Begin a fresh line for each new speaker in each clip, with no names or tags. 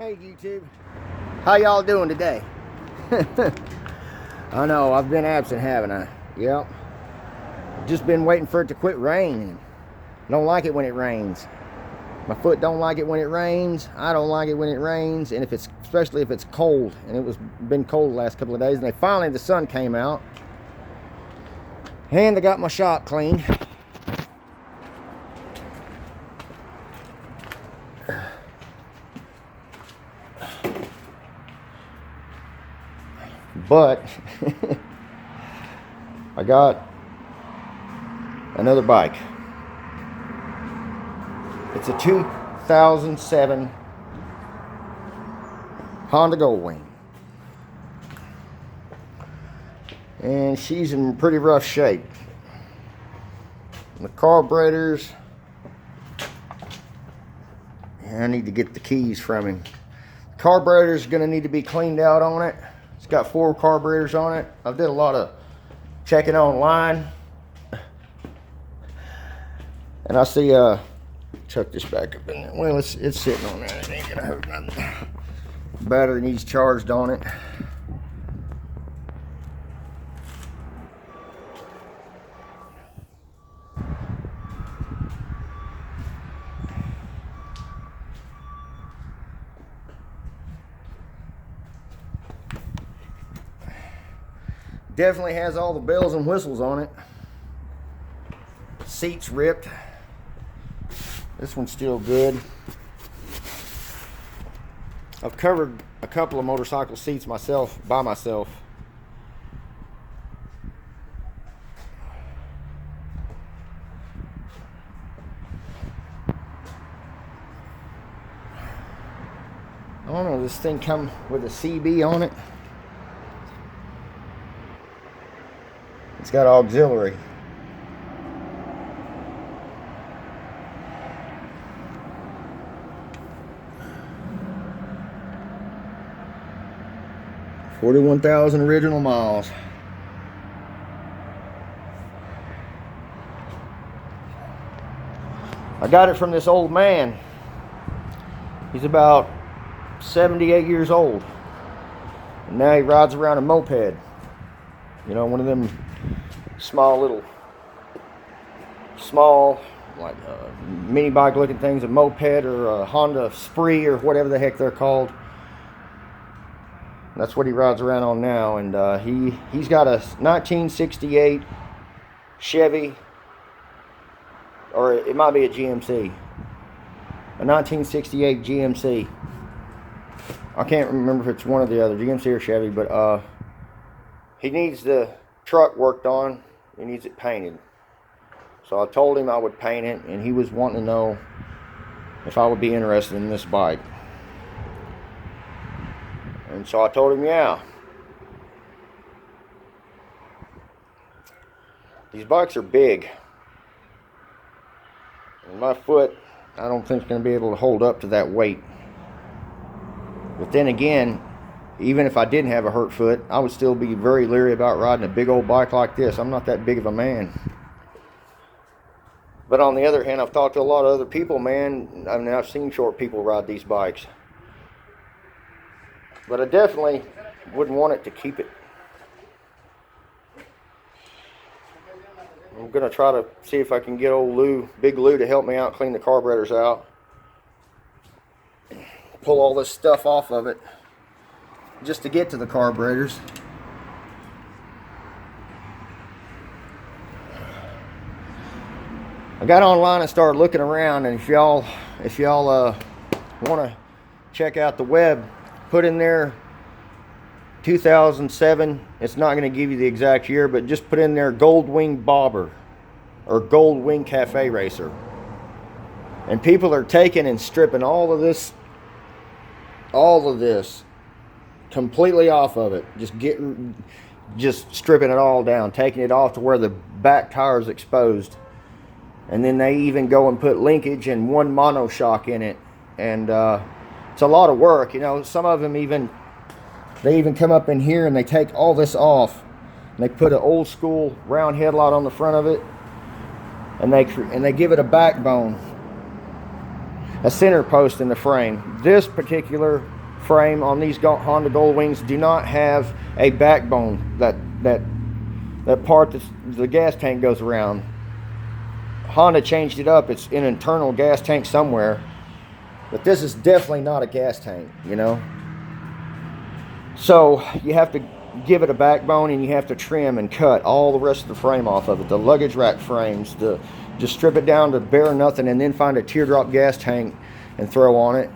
Hey YouTube, how y'all doing today? I know I've been absent, haven't I? Yep. Just been waiting for it to quit raining. Don't like it when it rains. My foot don't like it when it rains. I don't like it when it rains, and especially if it's cold. And it was been cold the last couple of days. And finally the sun came out, and I got my shop cleaned. But I got another bike. It's a 2007 Honda Goldwing. And she's in pretty rough shape. The carburetors, I need to get the keys from him. The carburetor's gonna need to be cleaned out on it. It's got 4 carburetors on it. I did a lot of checking online. And I see, chuck this back up in there. Well, it's sitting on that. It ain't gonna hurt nothing. Battery needs charged on it. Definitely has all the bells and whistles on it. Seats ripped. This one's still good. I've covered a couple of motorcycle seats by myself. I don't know, this thing come with a CB on it. It's got auxiliary. $41,000 original miles. I got it from this old man. He's about 78 years old. And now he rides around a moped. You know, one of them small like mini bike looking things, a moped or a Honda Spree or whatever the heck they're called. That's what he rides around on now. And he's got a 1968 Chevy, or it might be a GMC, a 1968 GMC. I can't remember if it's one or the other, GMC or Chevy, but he needs the truck worked on. He needs it painted. So I told him I would paint it, and he was wanting to know if I would be interested in this bike. And so I told him, yeah. These bikes are big. And my foot, I don't think is going to be able to hold up to that weight. But then again, even if I didn't have a hurt foot, I would still be very leery about riding a big old bike like this. I'm not that big of a man. But on the other hand, I've talked to a lot of other people, man. I mean, I've seen short people ride these bikes. But I definitely wouldn't want it to keep it. I'm going to try to see if I can get old Big Lou, to help me out, clean the carburetors out. Pull all this stuff off of it, just to get to the carburetors. I got online and started looking around, and if y'all want to check out the web, put in there 2007. It's not going to give you the exact year, but just put in there Goldwing Bobber or Goldwing Cafe Racer. And people are taking and stripping all of this completely off of it. Just stripping it all down, taking it off to where the back tire is exposed. And then they even go and put linkage and one monoshock in it. And it's a lot of work, you know. Some of them they even come up in here and they take all this off. And they put an old school round headlight on the front of it. And they give it a backbone. a center post in the frame. This particular frame on these Honda Goldwings do not have a backbone, that part that the gas tank goes around. Honda changed it up. It's an internal gas tank somewhere, but this is definitely not a gas tank, you know. So you have to give it a backbone, and you have to trim and cut all the rest of the frame off of it. The luggage rack frames, just strip it down to bare nothing, and then find a teardrop gas tank and throw on it.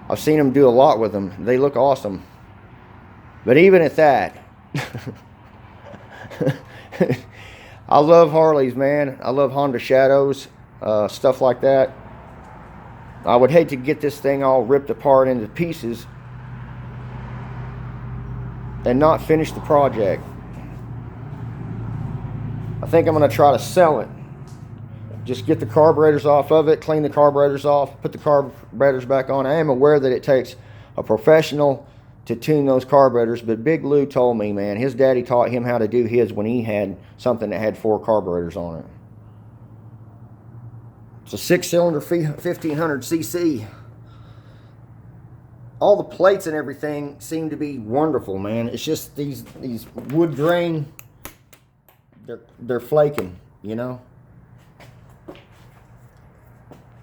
I've seen them do a lot with them. They look awesome. But even at that, I love Harleys, man. I love Honda Shadows, stuff like that. I would hate to get this thing all ripped apart into pieces and not finish the project. I think I'm going to try to sell it. Just get the carburetors off of it, clean the carburetors off, put the carburetors back on. I am aware that it takes a professional to tune those carburetors, but Big Lou told me, man, his daddy taught him how to do his when he had something that had 4 carburetors on it. It's a 6-cylinder 1500cc. All the plates and everything seem to be wonderful, man. It's just these wood grain, they're flaking, you know.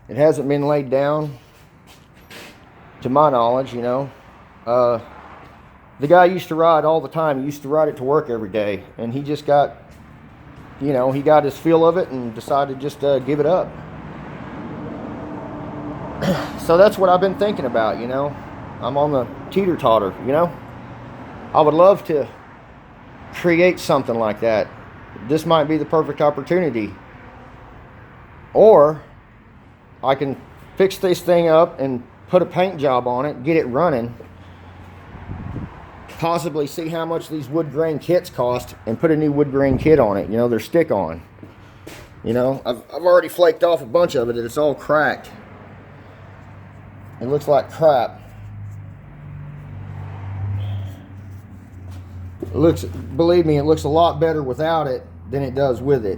It hasn't been laid down, to my knowledge, you know. The guy used to ride all the time. He used to ride it to work every day, and he just got, you know, he got his feel of it and decided just to give it up. So that's what I've been thinking about, you know. I'm on the teeter-totter, you know. I would love to create something like that. This might be the perfect opportunity. Or I can fix this thing up and put a paint job on it, get it running, possibly see how much these wood grain kits cost, and put a new wood grain kit on it. You know, they're stick-on. You know, I've already flaked off a bunch of it, and it's all cracked. It looks like crap. It looks, believe me, it looks a lot better without it than it does with it.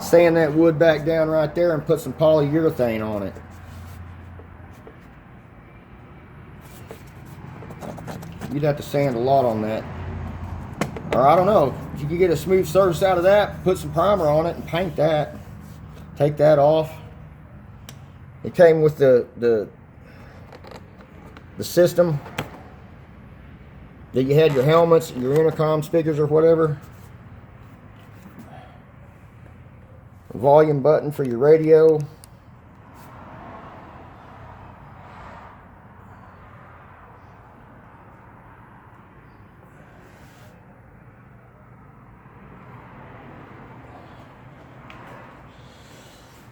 Sand that wood back down right there and put some polyurethane on it. You'd have to sand a lot on that. Or I don't know, if you could get a smooth surface out of that, put some primer on it and paint that. Take that off. It came with the system that you had your helmets, your intercom speakers or whatever. A volume button for your radio.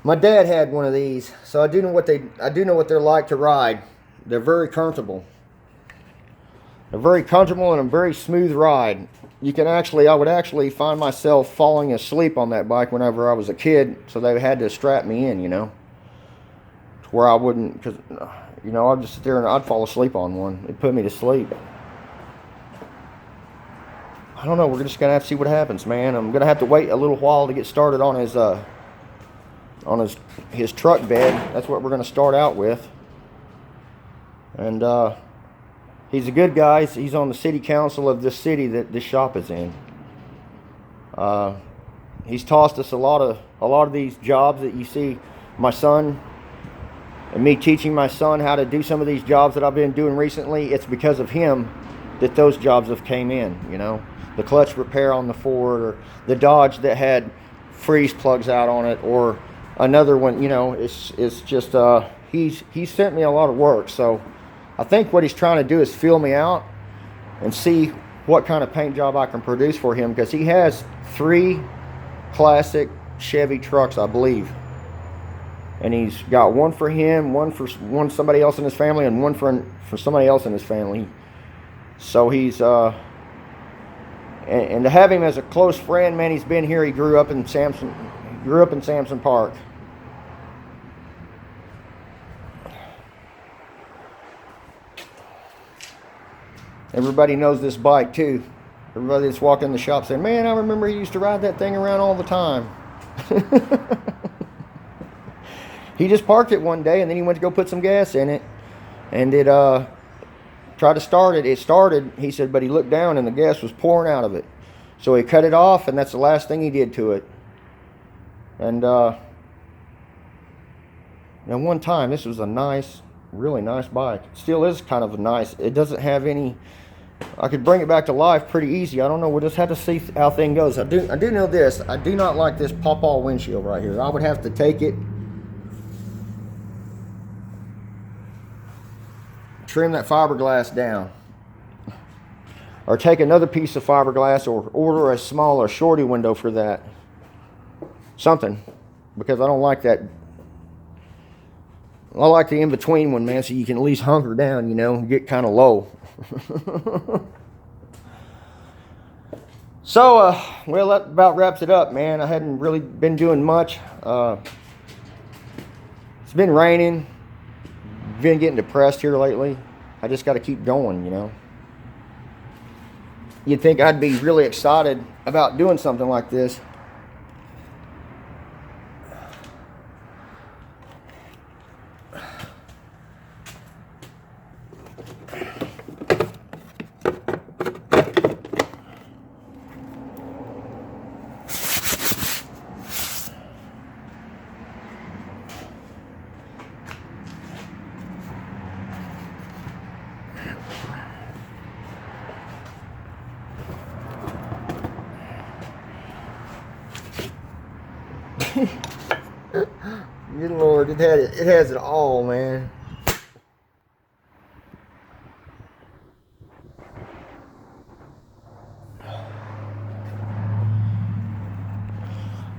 My dad had one of these, so I do know what they're like to ride. They're very comfortable. They're very comfortable and a very smooth ride. I would actually find myself falling asleep on that bike whenever I was a kid, so they had to strap me in, you know, to where I wouldn't, because, you know, I'd just sit there and I'd fall asleep on one. It'd put me to sleep. I don't know. We're just gonna have to see what happens, man. I'm gonna have to wait a little while to get started on his truck bed. That's what we're gonna start out with. And he's a good guy. He's on the city council of this city that this shop is in. He's tossed us a lot of these jobs that you see my son and me teaching my son how to do some of these jobs that I've been doing recently. It's because of him that those jobs have came in, you know. The clutch repair on the Ford, or the Dodge that had freeze plugs out on it, or another one, you know. It's just he's sent me a lot of work. So I think what he's trying to do is feel me out and see what kind of paint job I can produce for him, because he has 3 classic Chevy trucks, I believe. And he's got one for him, one for somebody else in his family, and one for somebody else in his family. So he's and to have him as a close friend, man, he's been here. He grew up in Samson Park. Everybody knows this bike too. Everybody that's walking in the shop saying, man, I remember he used to ride that thing around all the time. He just parked it one day, and then he went to go put some gas in it, and it tried to start it. It started, he said, but he looked down and the gas was pouring out of it. So he cut it off, and that's the last thing he did to it. And now one time, this was a nice, really nice bike. It still is kind of nice. It doesn't have any, I could bring it back to life pretty easy. I don't know, we'll just have to see how thing goes. I do know this, I do not like this pop-all windshield right here. I would have to take it, trim that fiberglass down, or take another piece of fiberglass, or order a smaller shorty window for that. Something, because I don't like that. I like the in-between one, man, so you can at least hunker down, you know, get kind of low. So, well, that about wraps it up, man. I hadn't really been doing much. It's been raining. Been getting depressed here lately. I just got to keep going, you know. You'd think I'd be really excited about doing something like this. Good Lord, it has it all, man.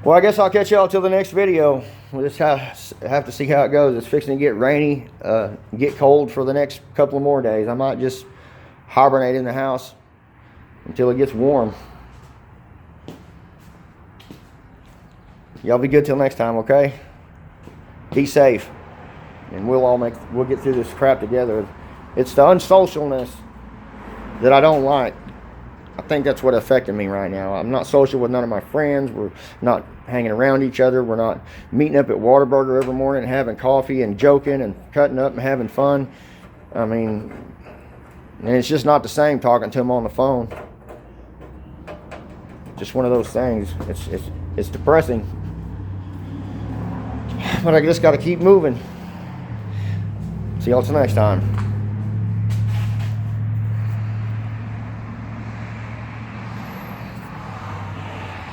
Well, I guess I'll catch y'all till the next video. We'll just have to see how it goes. It's fixing to get rainy, get cold for the next couple of more days. I might just hibernate in the house until it gets warm. Y'all be good till next time, okay? Be safe, and we'll get through this crap together. It's the unsocialness that I don't like. I think that's what affected me right now. I'm not social with none of my friends. We're not hanging around each other. We're not meeting up at Whataburger every morning and having coffee and joking and cutting up and having fun. I mean, and it's just not the same talking to them on the phone. Just one of those things. It's depressing. But I just got to keep moving. See y'all till next time.